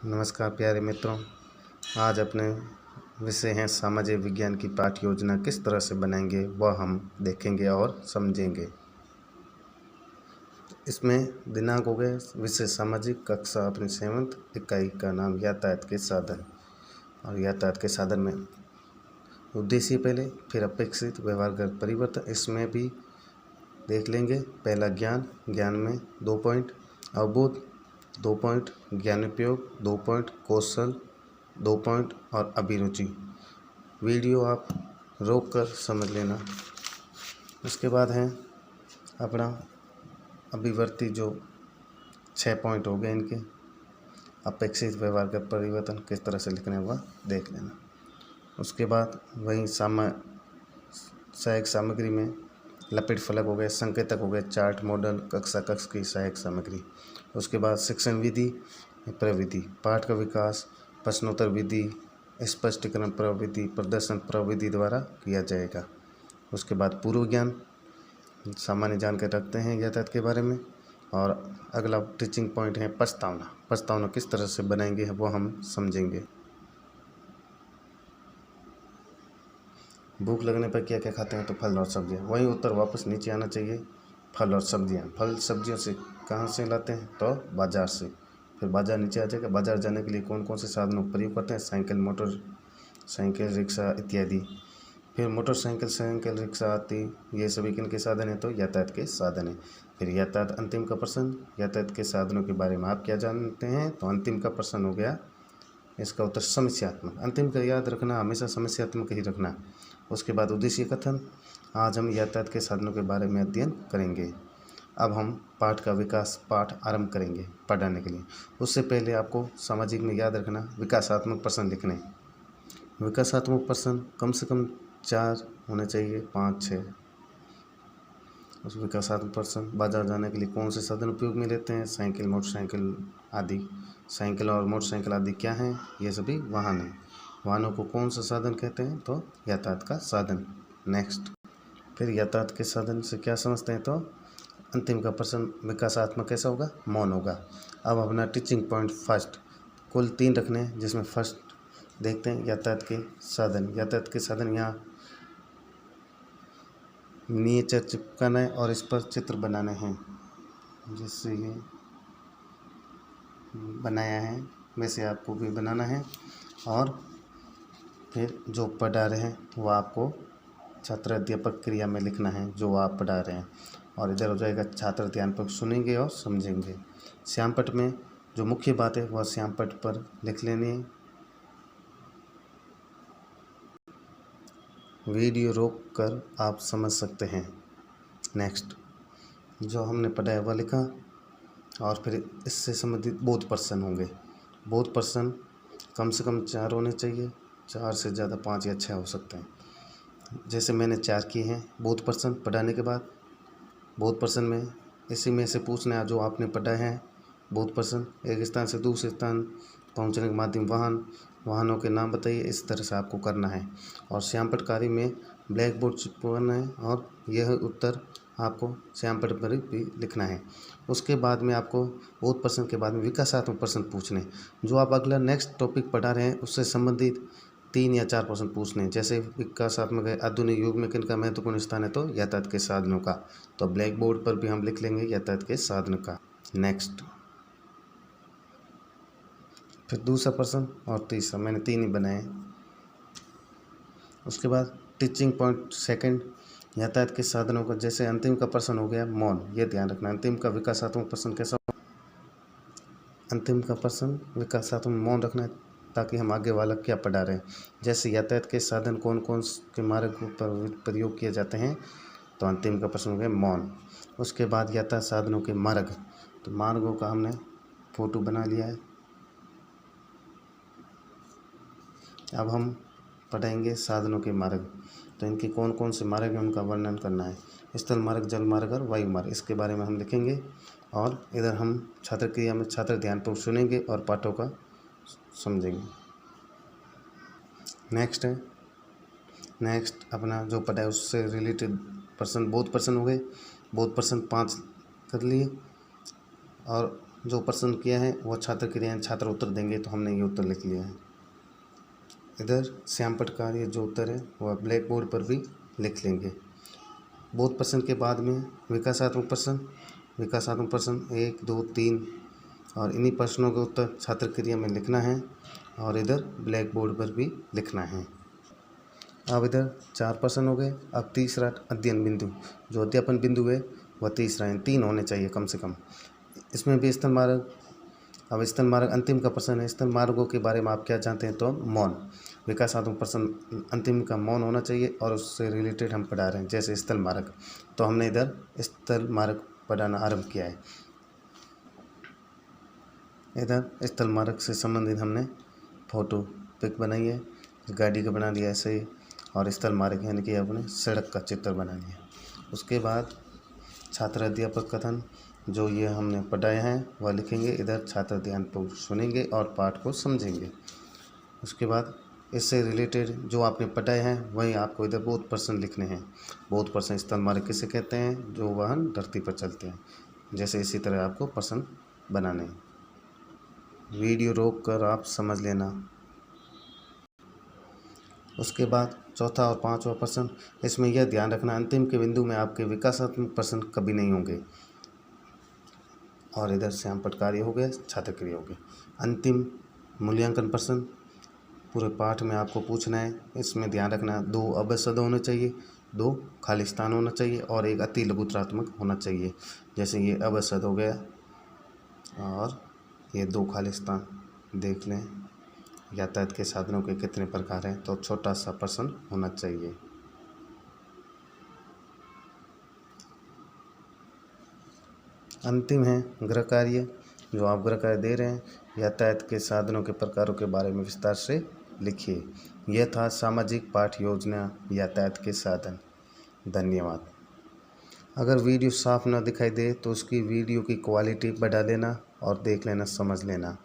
नमस्कार प्यारे मित्रों। आज अपने विषय हैं सामाजिक विज्ञान की पाठ्य योजना किस तरह से बनाएंगे वह हम देखेंगे और समझेंगे। इसमें दिनांक हो गए विषय सामाजिक, कक्षा अपनी 7th, इकाई का नाम यातायात के साधन। और यातायात के साधन में उद्देश्य पहले, फिर अपेक्षित व्यवहारगत परिवर्तन, इसमें भी देख लेंगे। पहला ज्ञान में 2 पॉइंट, अवबोध 2 पॉइंट, ज्ञान उपयोग 2 पॉइंट, कौशल 2 पॉइंट और अभिरुचि। वीडियो आप रोक कर समझ लेना। उसके बाद है अपना अभिवर्ती, जो 6 पॉइंट हो गए इनके। अपेक्षित व्यवहार का परिवर्तन किस तरह से लिखने हुआ देख लेना। उसके बाद वही सहायक सामग्री में लपेट फलक हो गए, संकेतक हो गए, चार्ट, मॉडल, कक्ष की सहायक सामग्री। उसके बाद शिक्षण विधि, प्रविधि, पाठ का विकास, प्रश्नोत्तर विधि, स्पष्टीकरण प्रविधि, प्रदर्शन प्रविधि द्वारा किया जाएगा। उसके बाद पूर्व ज्ञान, सामान्य जानकारी रखते हैं यातायात के बारे में। और अगला टीचिंग पॉइंट है प्रस्तावना किस तरह से बनाएंगे वो हम समझेंगे। भूख लगने पर क्या क्या खाते हैं, तो फल और सब्जियां। वही उत्तर वापस नीचे आना चाहिए। फल और सब्जियां, फल सब्जियों से कहाँ से लाते हैं, तो बाज़ार से। फिर बाज़ार नीचे आ जाएगा। बाज़ार जाने के लिए कौन कौन से साधनों का प्रयोग करते हैं, साइकिल, मोटरसाइकिल, रिक्शा इत्यादि। फिर मोटरसाइकिल, साइकिल, रिक्शा आती, ये सभी किन के साधन हैं, तो यातायात के साधन हैं। फिर यातायात अंतिम का प्रश्न, यातायात के साधनों के बारे में आप क्या जानते हैं, तो अंतिम का प्रश्न हो गया इसका उत्तर समस्यात्मक। अंतिम का याद रखना, हमेशा समस्यात्मक ही रखना। उसके बाद उद्देश्य कथन, आज हम यातायात के साधनों के बारे में अध्ययन करेंगे। अब हम पाठ का विकास पाठ आरंभ करेंगे पढ़ाने के लिए। उससे पहले आपको सामाजिक में याद रखना विकासात्मक प्रश्न लिखने। विकासात्मक प्रश्न कम से कम 4 होने चाहिए, 5, 6। उस विकासात्मक प्रश्न, बाजार जाने के लिए कौन से साधन उपयोग में लेते हैं, साइकिल, मोटरसाइकिल आदि। साइकिल और मोटरसाइकिल आदि क्या हैं, ये सभी वाहन हैं। वाहनों को कौन सा साधन कहते हैं, तो यातायात का साधन। नेक्स्ट, फिर यातायात के साधन से क्या समझते हैं, तो अंतिम का प्रश्न विकासात्मक कैसा होगा, मौन होगा। अब अपना टीचिंग पॉइंट फर्स्ट, कुल 3 रखने हैं, जिसमें फर्स्ट देखते हैं यातायात के साधन। यातायात के साधन यहाँ मिनिएचर चिपकाना है और इस पर चित्र बनाने हैं, जिससे ये बनाया है वैसे आपको भी बनाना है। और फिर जो पढ़ा रहे हैं वो आपको छात्र अध्यापक क्रिया में लिखना है जो आप पढ़ा रहे हैं। और इधर हो जाएगा छात्र ध्यानपूर्वक सुनेंगे और समझेंगे। श्यामपट्ट में जो मुख्य बात है वह श्यामपट्ट पर लिख लेनी है। वीडियो रोक कर आप समझ सकते हैं। नेक्स्ट, जो हमने पढ़ा है वह लिखा। और फिर इससे संबंधित बोध प्रश्न होंगे। बोध प्रश्न कम से कम 4 होने चाहिए, 4 से ज़्यादा 5 या 6 हो सकते हैं। जैसे मैंने 4 किए हैं। बोध प्रश्न पढ़ाने के बाद बोध प्रश्न में इसी में से पूछना है जो आपने पढ़ा है। बोध प्रश्न, एक स्थान से दूसरे स्थान पहुंचने के माध्यम वाहनों के नाम बताइए, इस तरह से आपको करना है। और श्यामपट्ट कार्य में ब्लैक बोर्ड चिपकाना है और यह उत्तर आपको श्यामपट्ट पर भी लिखना है। उसके बाद में आपको बोध प्रश्न के बाद में विकासात्मक प्रश्न पूछने, जो आप अगला नेक्स्ट टॉपिक पढ़ा रहे हैं उससे संबंधित 3 या 4 प्रश्न पूछने। जैसे विकासात्मक है, आधुनिक युग में किनका महत्वपूर्ण स्थान है, तो यातायात के साधनों का। तो ब्लैक बोर्ड पर भी हम लिख लेंगे यातायात के साधन का। नेक्स्ट, फिर दूसरा प्रश्न और तीसरा, मैंने 3 ही बनाए। उसके बाद टीचिंग पॉइंट सेकंड, यातायात के साधनों का। जैसे अंतिम का प्रश्न हो गया मौन, ये ध्यान रखना। अंतिम का विकासात्मक प्रश्न कैसा, अंतिम का प्रश्न विकासात्मक मौन रखना है, ताकि हम आगे वाला क्या पढ़ा रहे हैं। जैसे यातायात के साधन कौन कौन के मार्ग पर प्रयोग किए जाते हैं, तो अंतिम का प्रश्न हो गया मौन। उसके बाद यातायात साधनों के मार्ग, तो मार्गों का हमने फोटो बना लिया है। अब हम पढ़ेंगे साधनों के मार्ग, तो इनके कौन कौन से मार्ग हैं उनका वर्णन करना है। स्थल मार्ग, जल मार्ग और वायु मार्ग, इसके बारे में हम लिखेंगे। और इधर हम छात्र क्रिया में छात्र ध्यानपूर्वक सुनेंगे और पाठों का समझेंगे। नेक्स्ट अपना जो पढ़ा है उससे रिलेटेड प्रश्न, बोध प्रश्न हो गए। बोध प्रश्न 5 कर लिए। और जो प्रश्न किया है वो छात्र क्रियाएं छात्र उत्तर देंगे, तो हमने ये उत्तर लिख लिया है। इधर श्याम पटकारिया जो उत्तर है वह ब्लैक बोर्ड पर भी लिख लेंगे। बोध प्रश्न के बाद में विकासात्मक प्रश्न 1, 2, 3 और इन्हीं प्रश्नों के उत्तर छात्र क्रिया में लिखना है और इधर ब्लैक बोर्ड पर भी लिखना है। अब इधर 4 प्रश्न हो गए। अब तीसरा अध्ययन बिंदु, जो अध्यापन बिंदु है वह तीसरा है, 3 होने चाहिए कम से कम। इसमें भी स्थल मार्ग। अब स्थल मार्ग अंतिम का प्रश्न है, स्थल मार्गों के बारे में आप क्या जानते हैं, तो मौन। विकासात्मक प्रश्न अंतिम का मौन होना चाहिए और उससे रिलेटेड हम पढ़ा रहे हैं, जैसे स्थल मार्ग। तो हमने इधर स्थल मार्ग पढ़ाना आरंभ किया है। इधर स्थल मार्ग से संबंधित हमने फोटो पिक बनाई है, गाड़ी का बना लिया ऐसे ही, और स्थल मार्ग यानी कि अपने सड़क का चित्र बना लिया। उसके बाद छात्र अध्यापक कथन, जो ये हमने पढ़ाए हैं वह लिखेंगे। इधर छात्र ध्यानपूर्वक सुनेंगे और पाठ को समझेंगे। उसके बाद इससे रिलेटेड जो आपने पढ़ाए हैं वही आपको इधर बोध प्रश्न लिखने हैं। बोध प्रश्न स्थल मार्ग किसे कहते हैं, जो वाहन धरती पर चलते हैं। जैसे इसी तरह आपको प्रश्न बनाने हैं। वीडियो रोक कर आप समझ लेना। उसके बाद चौथा और 5वां प्रश्न, इसमें यह ध्यान रखना अंतिम के बिंदु में आपके विकासात्मक प्रश्न कभी नहीं होंगे। और इधर श्याम पटकारिया हो गया, छात्र क्रिया हो गया। अंतिम मूल्यांकन प्रश्न पूरे पाठ में आपको पूछना है। इसमें ध्यान रखना 2 अवशब्द होने चाहिए, 2 खाली स्थान होना चाहिए और 1 अति लघुत्रात्मक होना चाहिए। जैसे ये अवशब्द हो गया और ये 2 खाली स्थान। देख लें यातायात के साधनों के कितने प्रकार हैं, तो छोटा सा प्रश्न होना चाहिए। अंतिम है गृह कार्य, जो आप गृह कार्य दे रहे हैं। यातायात के साधनों के प्रकारों के बारे में विस्तार से लिखिए। यह था सामाजिक पाठ योजना यातायात के साधन। धन्यवाद। अगर वीडियो साफ ना दिखाई दे तो उसकी वीडियो की क्वालिटी बढ़ा लेना और देख लेना, समझ लेना।